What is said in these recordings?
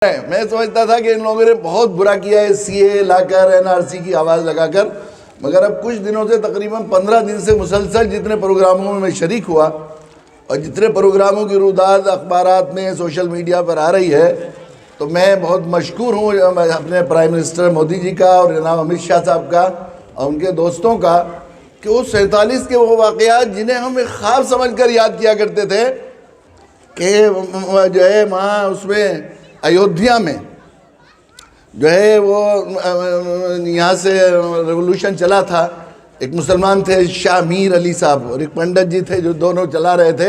میں سمجھتا تھا کہ ان لوگوں نے بہت برا کیا ہے سی اے لا کر این آر سی کی آواز لگا کر، مگر اب کچھ دنوں سے تقریباً 15 دن سے مسلسل جتنے پروگراموں میں شریک ہوا اور جتنے پروگراموں کی روداد اخبارات میں سوشل میڈیا پر آ رہی ہے، تو میں بہت مشکور ہوں اپنے پرائم منسٹر مودی جی کا اور جناب امت شاہ صاحب کا اور ان کے دوستوں کا کہ وہ 47 کے وہ واقعات جنہیں ہم ایک خواب سمجھ کر یاد کیا کرتے تھے کہ جو ہے وہاں اس میں ایودھیا میں جو ہے وہ یہاں سے ریولوشن چلا تھا، ایک مسلمان تھے شاہ میر علی صاحب اور ایک پنڈت جی تھے جو دونوں چلا رہے تھے،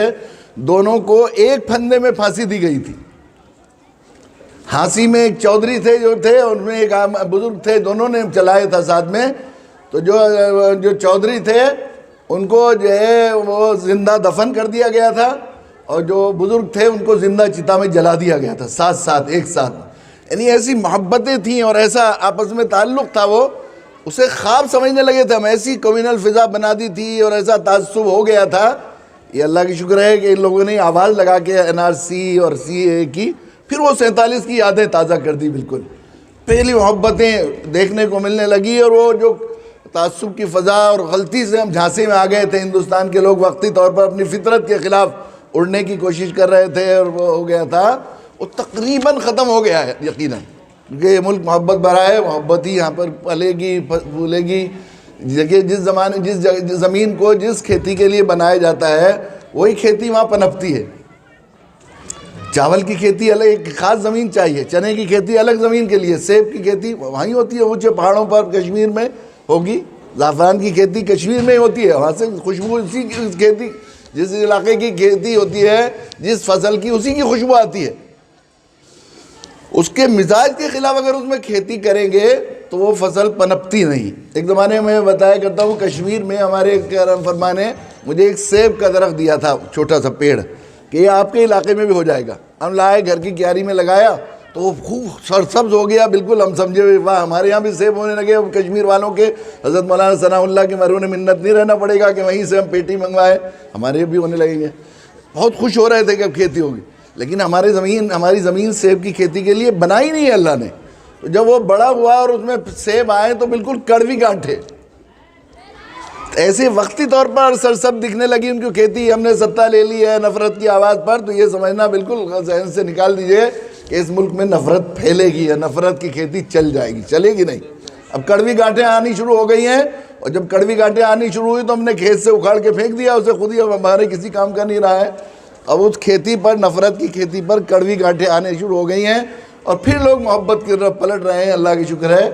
دونوں کو ایک پھندے میں پھانسی دی گئی تھی۔ ہانسی میں ایک چودھری تھے جو تھے، ان میں ایک بزرگ تھے، دونوں نے چلائے تھا ساتھ میں، تو جو چودھری تھے ان کو جو ہے وہ زندہ دفن کر دیا گیا تھا اور جو بزرگ تھے ان کو زندہ چتا میں جلا دیا گیا تھا، ساتھ ایک ساتھ۔ یعنی ایسی محبتیں تھیں اور ایسا آپس میں تعلق تھا، وہ اسے خواب سمجھنے لگے تھے ہم، ایسی کمیونل فضا بنا دی تھی اور ایسا تعصب ہو گیا تھا۔ یہ اللہ کی شکر ہے کہ ان لوگوں نے آواز لگا کے این آر سی اور سی اے کی، پھر وہ 47 کی یادیں تازہ کر دی، بالکل پہلی محبتیں دیکھنے کو ملنے لگی، اور وہ جو تعصب کی فضا اور غلطی سے ہم جھانسے میں آ گئے تھے، ہندوستان کے لوگ وقتی طور پر اپنی فطرت کے خلاف اڑنے کی کوشش کر رہے تھے اور وہ ہو گیا تھا، وہ تقریباً ختم ہو گیا ہے یقیناً، کیونکہ یہ ملک محبت بھرا ہے، محبت ہی یہاں پر پلے گی پھولے گی۔ جس زمین کو جس کھیتی کے لیے بنایا جاتا ہے وہی کھیتی وہاں پنپتی ہے۔ چاول کی کھیتی الگ ایک خاص زمین چاہیے، چنے کی کھیتی الگ زمین کے لیے، سیب کی کھیتی وہیں ہوتی ہے اونچے پہاڑوں پر کشمیر میں ہوگی، زعفران کی کھیتی کشمیر میں ہوتی ہے، وہاں سے خوشبو اسی کی کھیتی، جس علاقے کی کھیتی ہوتی ہے جس فصل کی اسی کی خوشبو آتی ہے۔ اس کے مزاج کے خلاف اگر اس میں کھیتی کریں گے تو وہ فصل پنپتی نہیں۔ ایک زمانے میں بتایا کرتا ہوں کشمیر میں ہمارے کرم فرما نے مجھے ایک سیب کا درخت دیا تھا، چھوٹا سا پیڑ، کہ یہ آپ کے علاقے میں بھی ہو جائے گا۔ ہم لائے گھر کی کیاری میں لگایا تو وہ خوب سرسبز ہو گیا، بالکل ہم سمجھے واہ ہمارے یہاں بھی سیب ہونے لگے۔ کشمیر والوں کے حضرت مولانا ثناء اللہ کے مرہون منت نہیں رہنا پڑے گا کہ وہیں سے ہم پیٹی منگوائے، ہمارے بھی ہونے لگیں گے۔ بہت خوش ہو رہے تھے کہ اب کھیتی ہوگی، لیکن ہماری زمین سیب کی کھیتی کے لیے بنائی نہیں ہے اللہ نے۔ تو جب وہ بڑا ہوا اور اس میں سیب آئے تو بالکل کڑوی گانٹھے، ایسے وقتی طور پر سرسب دکھنے لگی ان کی کھیتی۔ ہم نے سطح لے لی ہے نفرت کی آواز پر، تو یہ سمجھنا بالکل ذہن سے نکال دیجئے کہ اس ملک میں نفرت پھیلے گی یا نفرت کی کھیتی چل جائے گی، چلے گی نہیں۔ اب کڑوی گانٹھیں آنی شروع ہو گئی ہیں، اور جب کڑوی گانٹھیں آنی شروع ہوئی تو ہم نے کھیت سے اکھاڑ کے پھینک دیا اسے، خود ہی اب ہمارے کسی کام کا نہیں رہا ہے۔ اب اس کھیتی پر، نفرت کی کھیتی پر کڑوی گانٹھیں آنے شروع ہو گئی ہیں، اور پھر لوگ محبت کی طرف پلٹ رہے ہیں، اللہ کی شکر ہے۔